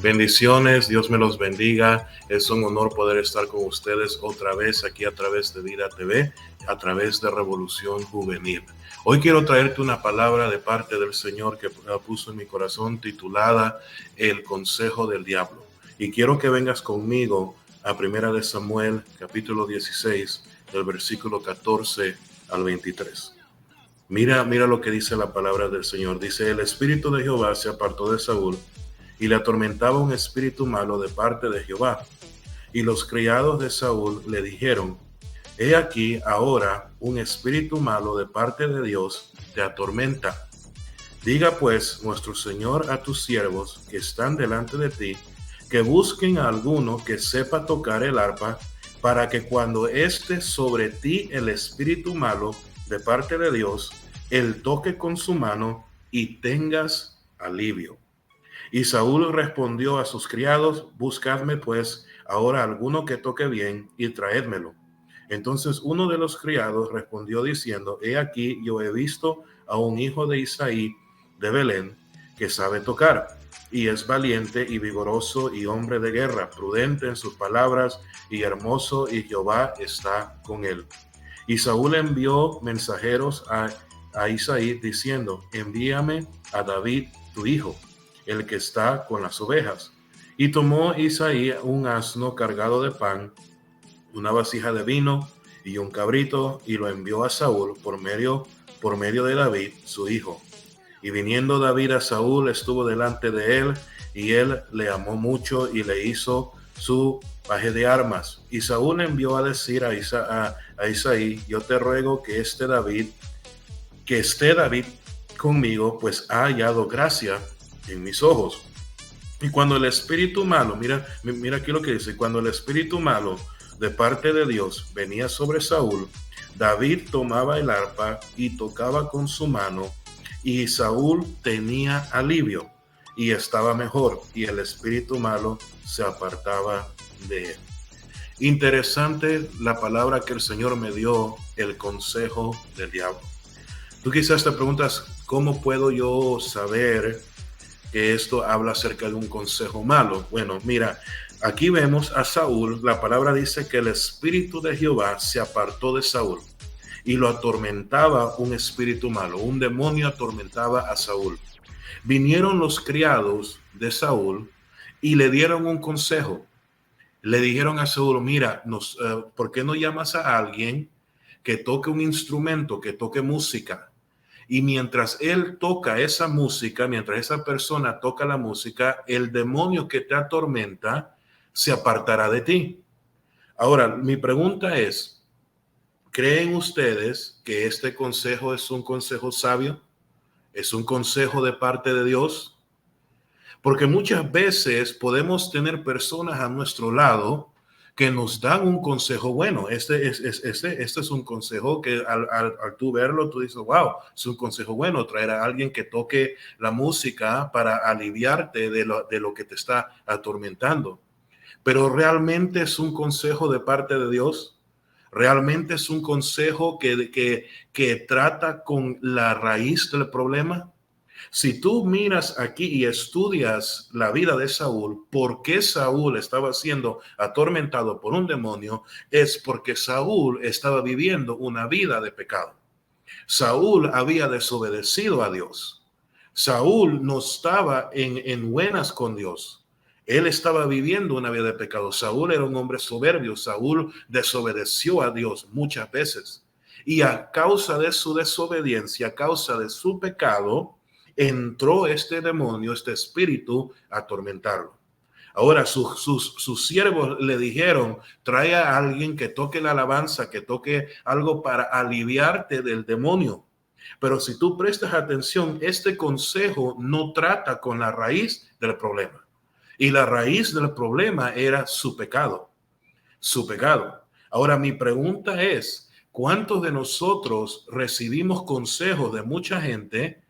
Bendiciones, Dios me los bendiga. Es un honor poder estar con ustedes otra vez aquí a través de Vida TV, a través de Revolución Juvenil. Hoy quiero traerte una palabra de parte del Señor que puso en mi corazón titulada El Consejo del Diablo. Y quiero que vengas conmigo a Primera de Samuel, capítulo 16, del versículo 14 al 23. Mira lo que dice la palabra del Señor. Dice: el espíritu de Jehová se apartó de Saúl, y le atormentaba un espíritu malo de parte de Jehová. Y los criados de Saúl le dijeron: he aquí ahora un espíritu malo de parte de Dios te atormenta. Diga pues nuestro Señor a tus siervos que están delante de ti, que busquen a alguno que sepa tocar el arpa, para que cuando esté sobre ti el espíritu malo de parte de Dios, él toque con su mano y tengas alivio. Y Saúl respondió a sus criados: buscadme pues ahora alguno que toque bien y traédmelo. Entonces uno de los criados respondió diciendo: he aquí, yo he visto a un hijo de Isaí de Belén que sabe tocar, y es valiente y vigoroso y hombre de guerra, prudente en sus palabras y hermoso, y Jehová está con él. Y Saúl envió mensajeros a Isaí diciendo: envíame a David tu hijo, el que está con las ovejas. Y tomó Isaí un asno cargado de pan, una vasija de vino y un cabrito, y lo envió a Saúl por medio de David su hijo. Y viniendo David a Saúl, estuvo delante de él, y él le amó mucho y le hizo su paje de armas. Y Saúl envió a decir a Isaí: yo te ruego que esté David conmigo, pues ha hallado gracia en mis ojos. Y cuando el espíritu malo, mira aquí lo que dice: cuando el espíritu malo de parte de Dios venía sobre Saúl, David tomaba el arpa y tocaba con su mano, y Saúl tenía alivio y estaba mejor, y el espíritu malo se apartaba de él. Interesante la palabra que el Señor me dio: el consejo del diablo. Tú quizás te preguntas: ¿cómo puedo yo saber que esto habla acerca de un consejo malo? Bueno, mira, aquí vemos a Saúl. La palabra dice que el espíritu de Jehová se apartó de Saúl y lo atormentaba un espíritu malo, un demonio atormentaba a Saúl. Vinieron los criados de Saúl y le dieron un consejo. Le dijeron a Saúl: mira, ¿por qué no llamas a alguien que toque un instrumento, que toque música? Y mientras él toca esa música, mientras esa persona toca la música, el demonio que te atormenta se apartará de ti. Ahora, mi pregunta es: ¿creen ustedes que este consejo es un consejo sabio? ¿Es un consejo de parte de Dios? Porque muchas veces podemos tener personas a nuestro lado que nos dan un consejo bueno. Este es un consejo que al tú verlo, tú dices: wow, es un consejo bueno. Traer a alguien que toque la música para aliviarte de lo que te está atormentando. Pero ¿realmente es un consejo de parte de Dios? ¿Realmente es un consejo que trata con la raíz del problema? Si tú miras aquí y estudias la vida de Saúl, ¿por qué Saúl estaba siendo atormentado por un demonio? Es porque Saúl estaba viviendo una vida de pecado. Saúl había desobedecido a Dios. Saúl no estaba en buenas con Dios. Él estaba viviendo una vida de pecado. Saúl era un hombre soberbio. Saúl desobedeció a Dios muchas veces. Y a causa de su desobediencia, a causa de su pecado, entró este demonio, este espíritu, a atormentarlo. Ahora sus siervos le dijeron: trae a alguien que toque la alabanza, que toque algo para aliviarte del demonio. Pero si tú prestas atención, este consejo no trata con la raíz del problema. Y la raíz del problema era su pecado. Su pecado. Ahora, mi pregunta es: ¿cuántos de nosotros recibimos consejos de mucha gente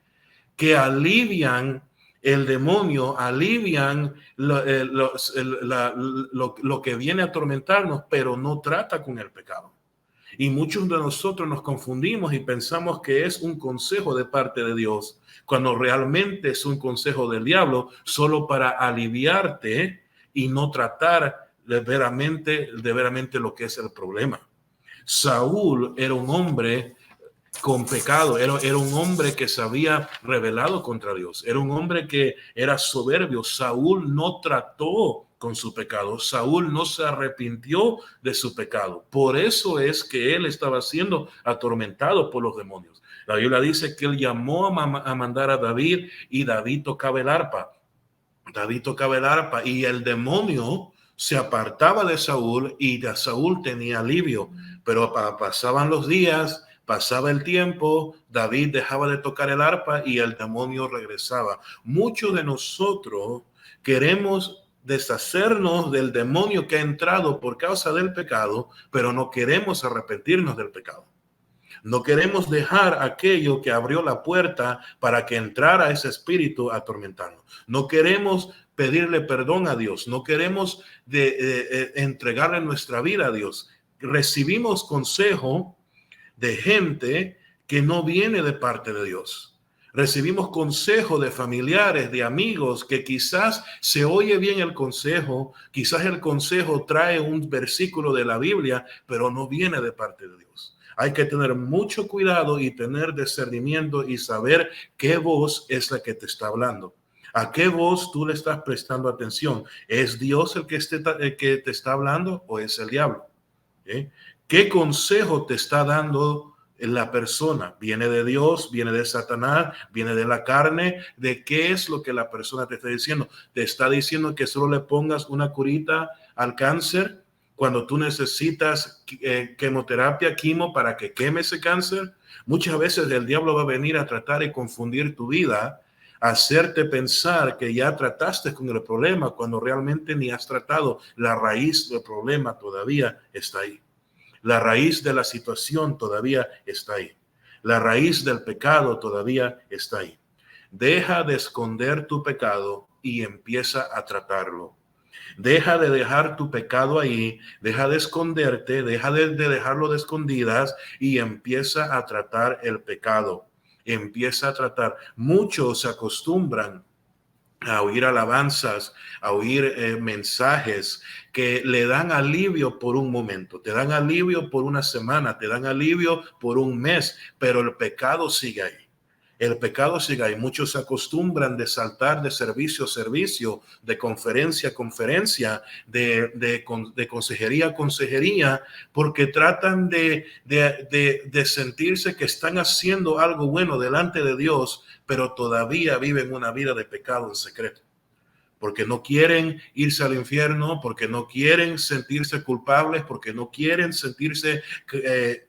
que alivian el demonio, alivian lo que viene a atormentarnos, pero no trata con el pecado? Y muchos de nosotros nos confundimos y pensamos que es un consejo de parte de Dios, cuando realmente es un consejo del diablo, solo para aliviarte y no tratar de veramente lo que es el problema. Saúl era un hombre con pecado, era un hombre que se había rebelado contra Dios, era un hombre que era soberbio. Saúl no trató con su pecado, Saúl no se arrepintió de su pecado, por eso es que él estaba siendo atormentado por los demonios. La Biblia dice que él llamó a mandar a David y David tocaba el arpa. David tocaba el arpa y el demonio se apartaba de Saúl y de Saúl tenía alivio. Pero pasaban los días, pasaba el tiempo, David dejaba de tocar el arpa y el demonio regresaba. Muchos de nosotros queremos deshacernos del demonio que ha entrado por causa del pecado, pero no queremos arrepentirnos del pecado. No queremos dejar aquello que abrió la puerta para que entrara ese espíritu a atormentarnos. No queremos pedirle perdón a Dios. No queremos entregarle nuestra vida a Dios. Recibimos consejo de gente que no viene de parte de Dios. Recibimos consejo de familiares, de amigos, que quizás se oye bien el consejo, quizás el consejo trae un versículo de la Biblia, pero no viene de parte de Dios. Hay que tener mucho cuidado y tener discernimiento y saber qué voz es la que te está hablando. ¿A qué voz tú le estás prestando atención? ¿Es Dios el que te está hablando o es el diablo? ¿Eh? ¿Qué consejo te está dando la persona? ¿Viene de Dios? ¿Viene de Satanás? ¿Viene de la carne? ¿De qué es lo que la persona te está diciendo? ¿Te está diciendo que solo le pongas una curita al cáncer cuando tú necesitas quimioterapia, quimo para que queme ese cáncer? Muchas veces el diablo va a venir a tratar de confundir tu vida, hacerte pensar que ya trataste con el problema cuando realmente ni has tratado. La raíz del problema todavía está ahí. La raíz de la situación todavía está ahí. La raíz del pecado todavía está ahí. Deja de esconder tu pecado y empieza a tratarlo. Deja de dejar tu pecado ahí, deja de esconderte, deja de dejarlo de escondidas y empieza a tratar el pecado. Empieza a tratar. Muchos se acostumbran a oír alabanzas, a oír mensajes que le dan alivio por un momento, te dan alivio por una semana, te dan alivio por un mes, pero el pecado sigue ahí. El pecado sigue ahí. Muchos se acostumbran de saltar de servicio a servicio, de conferencia a conferencia, de consejería a consejería, porque tratan de sentirse que están haciendo algo bueno delante de Dios, pero todavía viven una vida de pecado en secreto. Porque no quieren irse al infierno, porque no quieren sentirse culpables, porque no quieren sentirse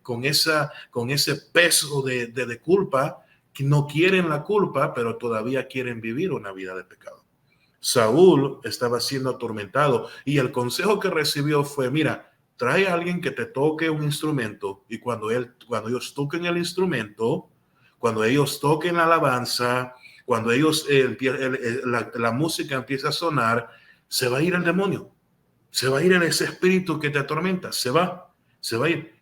con ese peso de culpa, que no quieren la culpa, pero todavía quieren vivir una vida de pecado. Saúl estaba siendo atormentado y el consejo que recibió fue, mira, trae a alguien que te toque un instrumento y cuando ellos toquen el instrumento, cuando ellos toquen la alabanza, cuando ellos la música empieza a sonar, se va a ir el demonio, se va a ir en ese espíritu que te atormenta, se va a ir.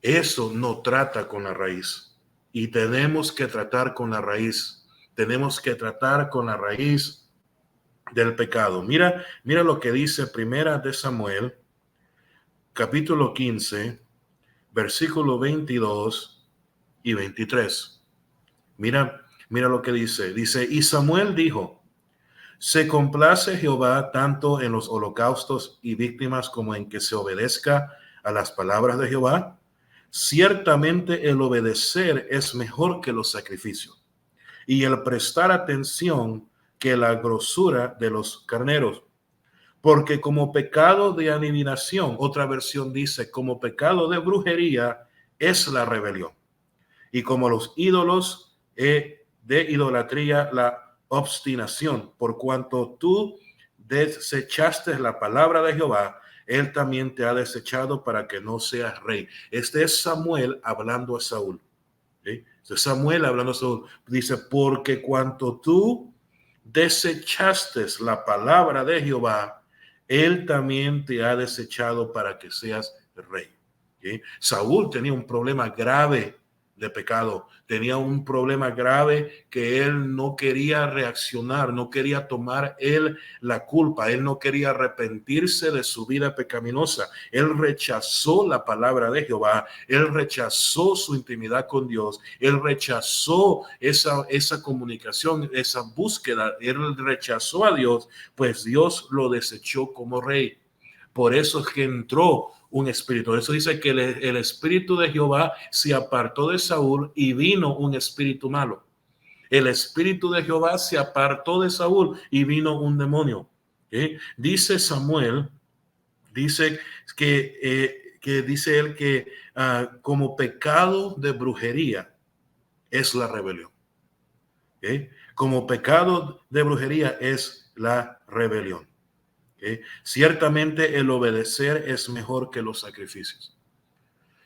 Eso no trata con la raíz. Y tenemos que tratar con la raíz. Tenemos que tratar con la raíz del pecado. Mira lo que dice Primera de Samuel, capítulo 15, versículo 22 y 23. Mira lo que dice. Dice, y Samuel dijo, ¿se complace Jehová tanto en los holocaustos y víctimas como en que se obedezca a las palabras de Jehová? Ciertamente el obedecer es mejor que los sacrificios y el prestar atención que la grosura de los carneros. Porque como pecado de adivinación, otra versión dice, como pecado de brujería es la rebelión. Y como los ídolos de idolatría, la obstinación. Por cuanto tú desechaste la palabra de Jehová, él también te ha desechado para que no seas rey. Este es Samuel hablando a Saúl. ¿Sí? Este es Samuel hablando a Saúl. Dice, porque cuanto tú desechaste la palabra de Jehová, él también te ha desechado para que seas rey. ¿sí? Saúl tenía un problema grave de pecado, tenía un problema grave que él no quería reaccionar, no quería tomar él la culpa, él no quería arrepentirse de su vida pecaminosa, él rechazó la palabra de Jehová, él rechazó su intimidad con Dios, él rechazó esa comunicación, esa búsqueda, él rechazó a Dios, pues Dios lo desechó como rey. Por eso es que entró un espíritu. Eso dice que el espíritu de Jehová se apartó de Saúl y vino un espíritu malo. El espíritu de Jehová se apartó de Saúl y vino un demonio. Dice Samuel, dice que dice él que como pecado de brujería es la rebelión. Como pecado de brujería es la rebelión. Ciertamente el obedecer es mejor que los sacrificios.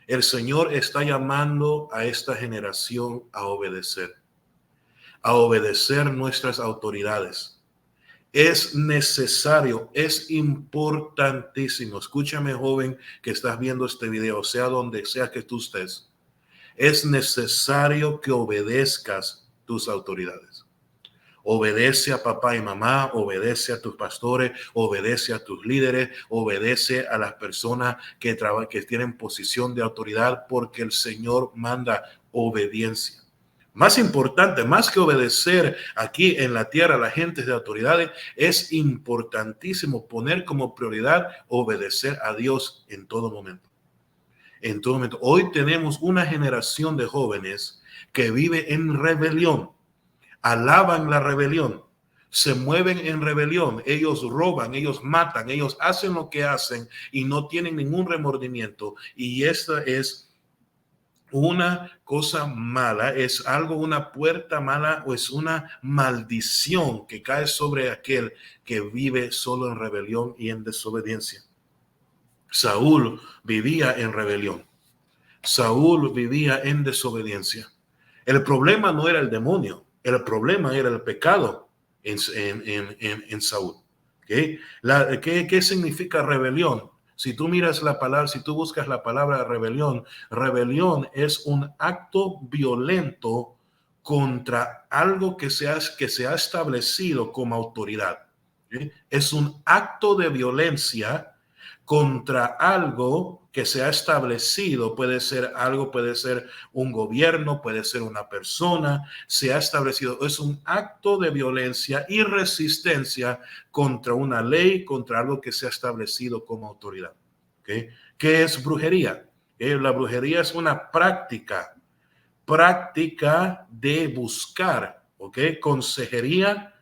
El Señor está llamando a esta generación a obedecer nuestras autoridades. Es necesario, es importantísimo. Escúchame, joven, que estás viendo este video, sea donde sea que tú estés. Es necesario que obedezcas tus autoridades. Obedece a papá y mamá, obedece a tus pastores, obedece a tus líderes, obedece a las personas que tienen posición de autoridad, porque el Señor manda obediencia. Más importante, más que obedecer aquí en la tierra a la gente de autoridades, es importantísimo poner como prioridad obedecer a Dios en todo momento. En todo momento. Hoy tenemos una generación de jóvenes que vive en rebelión. Alaban la rebelión, se mueven en rebelión, ellos roban, ellos matan, ellos hacen lo que hacen y no tienen ningún remordimiento. Y esta es una cosa mala, es algo, una puerta mala o es una maldición que cae sobre aquel que vive solo en rebelión y en desobediencia. Saúl vivía en rebelión. Saúl vivía en desobediencia. El problema no era el demonio, el problema era el pecado en Saúl. ¿Qué significa rebelión? Si tú miras la palabra, si tú buscas la palabra rebelión, rebelión es un acto violento contra algo que se ha establecido como autoridad. ¿Sí? Es un acto de violencia contra algo que se ha establecido. Puede ser algo, puede ser un gobierno, puede ser una persona, se ha establecido. Es un acto de violencia y resistencia contra una ley, contra algo que se ha establecido como autoridad. ¿Okay? ¿Qué es brujería? La brujería es una práctica de buscar, consejería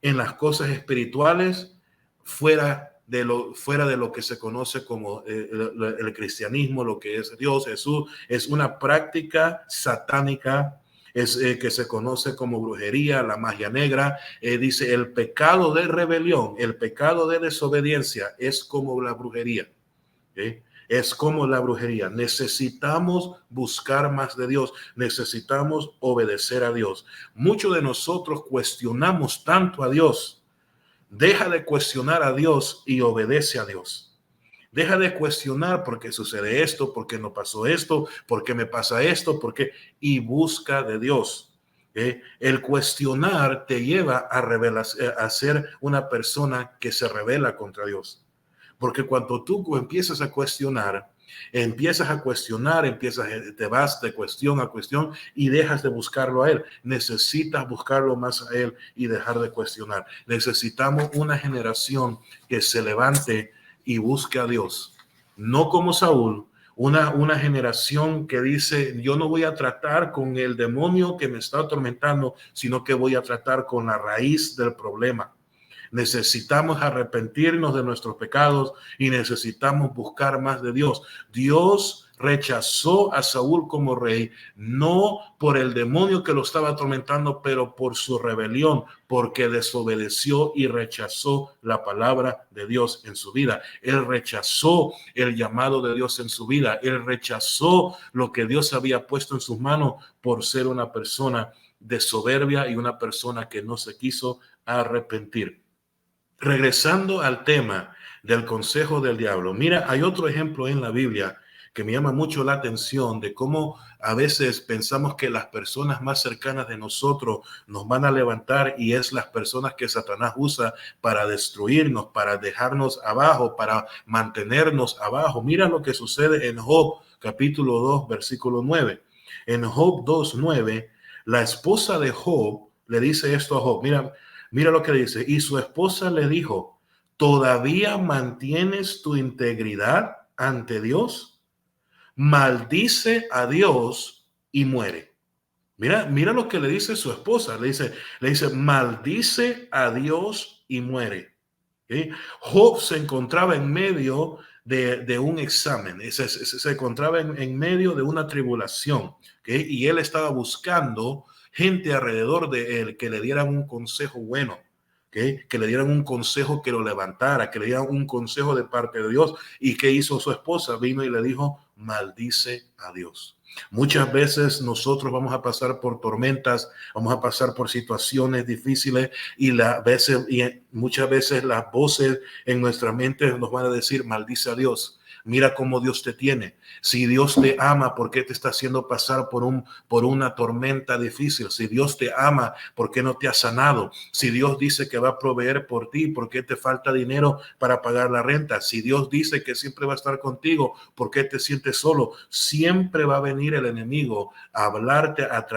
en las cosas espirituales fuera de lo que se conoce como el cristianismo, lo que es Dios, Jesús. Es una práctica satánica, que se conoce como brujería, la magia negra. Dice, el pecado de rebelión, el pecado de desobediencia es como la brujería. Es como la brujería. Necesitamos buscar más de Dios. Necesitamos obedecer a Dios. Muchos de nosotros cuestionamos tanto a Dios. Deja de cuestionar a Dios y obedece a Dios. Deja de cuestionar por qué sucede esto, por qué no pasó esto, por qué me pasa esto, y busca de Dios. El cuestionar te lleva a ser una persona que se rebela contra Dios. Porque cuando tú empiezas a cuestionar, te vas de cuestión a cuestión y dejas de buscarlo a Él. Necesitas buscarlo más a Él y dejar de cuestionar. Necesitamos una generación que se levante y busque a Dios. No como Saúl, una generación que dice, yo no voy a tratar con el demonio que me está atormentando, sino que voy a tratar con la raíz del problema. Necesitamos arrepentirnos de nuestros pecados y necesitamos buscar más de Dios. Dios rechazó a Saúl como rey, no por el demonio que lo estaba atormentando, pero por su rebelión, porque desobedeció y rechazó la palabra de Dios en su vida. Él rechazó el llamado de Dios en su vida. Él rechazó lo que Dios había puesto en sus manos por ser una persona de soberbia y una persona que no se quiso arrepentir. Regresando al tema del consejo del diablo, mira, hay otro ejemplo en la Biblia que me llama mucho la atención de cómo a veces pensamos que las personas más cercanas de nosotros nos van a levantar y es las personas que Satanás usa para destruirnos, para dejarnos abajo, para mantenernos abajo. Mira lo que sucede en Job capítulo 2, versículo 9. En Job 2:9, la esposa de Job le dice esto a Job. Mira lo que dice. Y su esposa le dijo, ¿todavía mantienes tu integridad ante Dios? Maldice a Dios y muere. Mira lo que le dice su esposa. Le dice, maldice a Dios y muere. ¿Sí? Job se encontraba en medio de un examen, se encontraba en medio de una tribulación, ¿sí? Y él estaba buscando gente alrededor de él que le dieran un consejo bueno, ¿sí? Que le dieran un consejo que lo levantara, que le dieran un consejo de parte de Dios. ¿Y qué hizo su esposa? Vino y le dijo, maldice a Dios. Muchas veces nosotros vamos a pasar por tormentas, vamos a pasar por situaciones difíciles y muchas veces las voces en nuestra mente nos van a decir, maldice a Dios. Mira cómo Dios te tiene. Si Dios te ama, ¿por qué te está haciendo pasar por una tormenta difícil? Si Dios te ama, ¿por qué no te ha sanado? Si Dios dice que va a proveer por ti, ¿por qué te falta dinero para pagar la renta? Si Dios dice que siempre va a estar contigo, ¿por qué te sientes solo? Siempre va a venir el enemigo a hablarte, a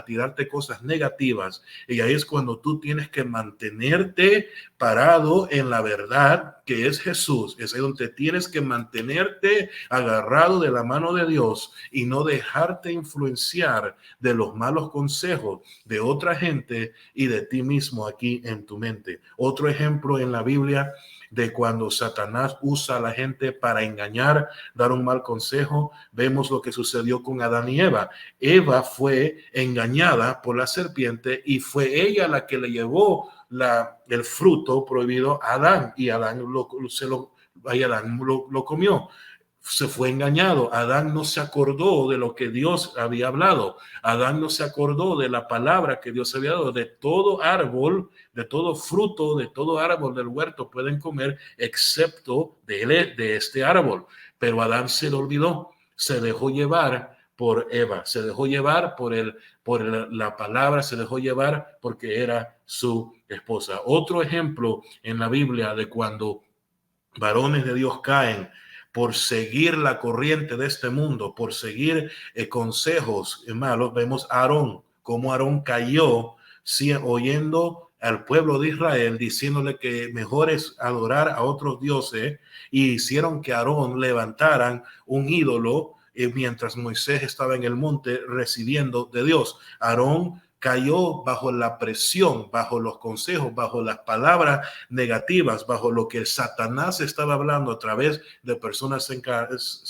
tirarte cosas negativas. Y ahí es cuando tú tienes que mantenerte parado en la verdad que es Jesús. Es ahí donde tienes que mantenerte agarrado de la mano de Dios y no dejarte influenciar de los malos consejos de otra gente y de ti mismo aquí en tu mente. Otro ejemplo en la Biblia de cuando Satanás usa a la gente para engañar, dar un mal consejo, vemos lo que sucedió con Adán y Eva. Eva fue engañada por la serpiente y fue ella la que le llevó el fruto prohibido a Adán y Adán lo comió. Se fue engañado. Adán no se acordó de lo que Dios había hablado. Adán no se acordó de la palabra que Dios había dado. De todo árbol, de todo fruto, de todo árbol del huerto pueden comer, excepto de este árbol. Pero Adán se lo olvidó. Se dejó llevar por Eva. Se dejó llevar por la palabra. Se dejó llevar porque era su esposa. Otro ejemplo en la Biblia de cuando varones de Dios caen por seguir la corriente de este mundo, por seguir consejos malos. Vemos a Aarón, cómo Aarón cayó oyendo al pueblo de Israel diciéndole que mejor es adorar a otros dioses, y hicieron que Aarón levantaran un ídolo mientras Moisés estaba en el monte recibiendo de Dios. Aarón cayó bajo la presión, bajo los consejos, bajo las palabras negativas, bajo lo que Satanás estaba hablando a través de personas cercanas.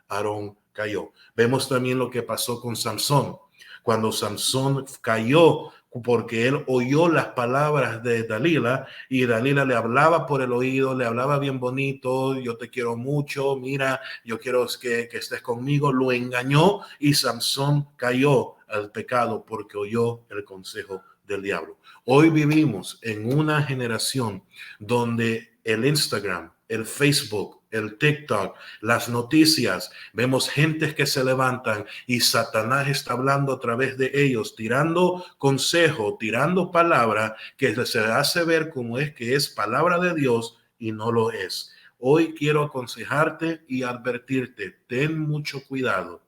Aarón cayó. Vemos también lo que pasó con Samson. Cuando Samson cayó porque él oyó las palabras de Dalila y Dalila le hablaba por el oído, le hablaba bien bonito, yo te quiero mucho, mira, yo quiero que estés conmigo, lo engañó y Samson cayó al pecado porque oyó el consejo del diablo. Hoy vivimos en una generación donde el Instagram, el Facebook, el TikTok, las noticias, vemos gentes que se levantan y Satanás está hablando a través de ellos, tirando consejo, tirando palabra que se hace ver como es que es palabra de Dios y no lo es. Hoy quiero aconsejarte y advertirte, ten mucho cuidado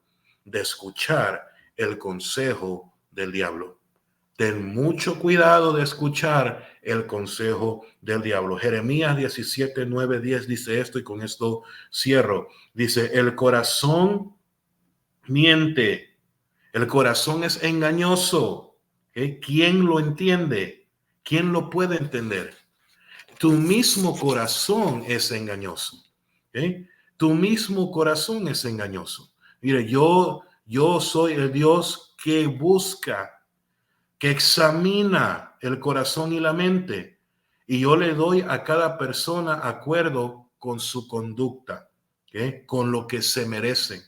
de escuchar el consejo del diablo. Ten mucho cuidado de escuchar el consejo del diablo. Jeremías 17, 9, 10 dice esto y con esto cierro. Dice, el corazón miente, el corazón es engañoso. ¿Quién lo entiende? ¿Quién lo puede entender? Tu mismo corazón es engañoso. Tu mismo corazón es engañoso. Mire, yo soy el Dios que busca, que examina el corazón y la mente, y yo le doy a cada persona acuerdo con su conducta, con lo que se merecen.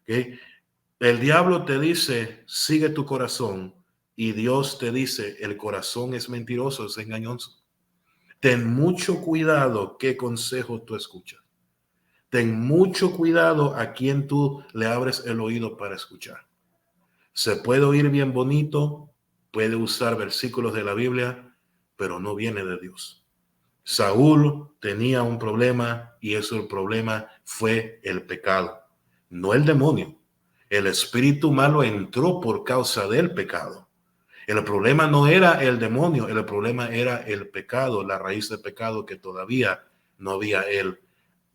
El diablo te dice, sigue tu corazón, y Dios te dice, el corazón es mentiroso, es engañoso. Ten mucho cuidado qué consejo tú escuchas. ten mucho cuidado a quien tú le abres el oído para escuchar. Se puede oír bien bonito, puede usar versículos de la Biblia, pero no viene de Dios. Saúl tenía un problema y el problema fue el pecado, no el demonio. El espíritu malo entró por causa del pecado. El problema no era el demonio, el problema era el pecado, la raíz del pecado que todavía no había él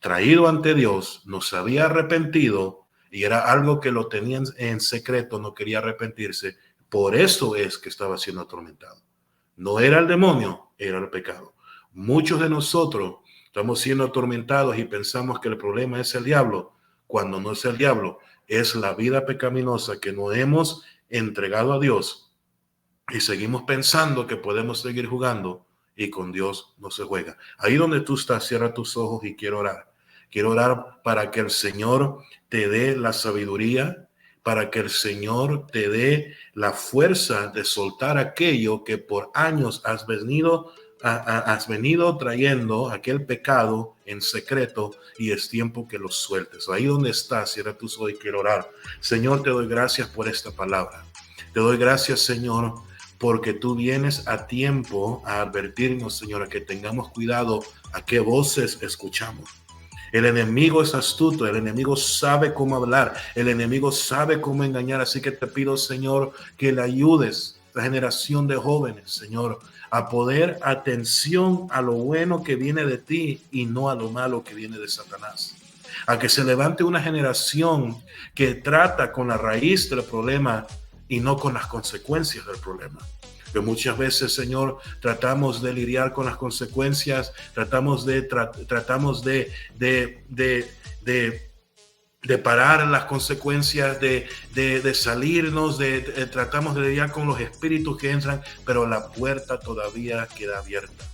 traído ante Dios, no se había arrepentido y era algo que lo tenían en secreto, no quería arrepentirse. Por eso es que estaba siendo atormentado. No era el demonio, era el pecado. Muchos de nosotros estamos siendo atormentados y pensamos que el problema es el diablo, cuando no es el diablo, es la vida pecaminosa que nos hemos entregado a Dios y seguimos pensando que podemos seguir jugando y con Dios no se juega. Ahí donde tú estás, cierra tus ojos y quiero orar. Quiero orar para que el Señor te dé la sabiduría, para que el Señor te dé la fuerza de soltar aquello que por años has venido trayendo, aquel pecado en secreto, y es tiempo que lo sueltes. Ahí donde estás, cierra tus ojos y quiero orar. Señor, te doy gracias por esta palabra. Te doy gracias, Señor, porque tú vienes a tiempo a advertirnos, Señor, a que tengamos cuidado a qué voces escuchamos. El enemigo es astuto, el enemigo sabe cómo hablar, el enemigo sabe cómo engañar. Así que te pido, Señor, que le ayudes a la generación de jóvenes, Señor, a poner atención a lo bueno que viene de ti y no a lo malo que viene de Satanás. A que se levante una generación que trata con la raíz del problema y no con las consecuencias del problema. Que muchas veces, Señor, tratamos de lidiar con las consecuencias, tratamos de parar las consecuencias, de salirnos, tratamos de lidiar con los espíritus que entran, pero la puerta todavía queda abierta.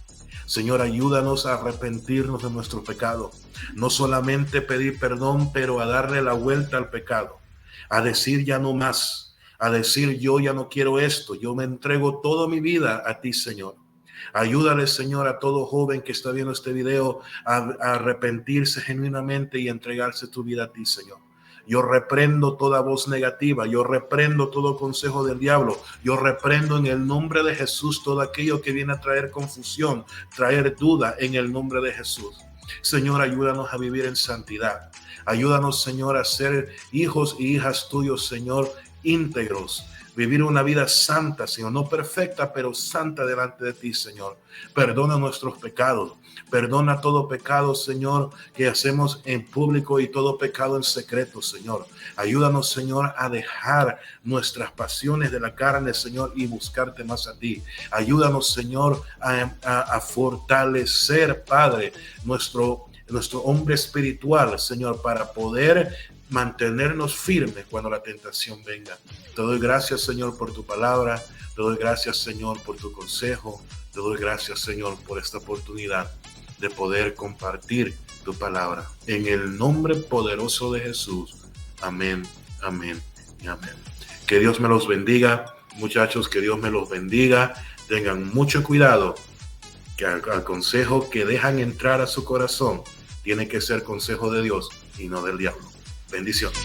Señor, ayúdanos a arrepentirnos de nuestro pecado, no solamente pedir perdón, pero a darle la vuelta al pecado, a decir ya no más, a decir yo ya no quiero esto, yo me entrego toda mi vida a ti, Señor. Ayúdale, Señor, a todo joven que está viendo este video a arrepentirse genuinamente y entregarse tu vida a ti, Señor. Yo reprendo toda voz negativa, yo reprendo todo consejo del diablo, yo reprendo en el nombre de Jesús todo aquello que viene a traer confusión, traer duda en el nombre de Jesús. Señor, ayúdanos a vivir en santidad. Ayúdanos, Señor, a ser hijos y hijas tuyos, Señor, íntegros, vivir una vida santa, Señor, no perfecta, pero santa delante de ti, Señor. Perdona nuestros pecados, perdona todo pecado, Señor, que hacemos en público y todo pecado en secreto, Señor. Ayúdanos, Señor, a dejar nuestras pasiones de la carne, Señor, y buscarte más a ti. Ayúdanos, Señor, a fortalecer, Padre, nuestro hombre espiritual, Señor, para poder mantenernos firmes cuando la tentación venga. Te doy gracias, Señor, por tu palabra. Te doy gracias, Señor, por tu consejo. Te doy gracias, Señor, por esta oportunidad de poder compartir tu palabra. En el nombre poderoso de Jesús. Amén, amén y amén. Que Dios me los bendiga, muchachos, que Dios me los bendiga. Tengan mucho cuidado, que al consejo que dejan entrar a su corazón tiene que ser consejo de Dios y no del diablo. Bendiciones.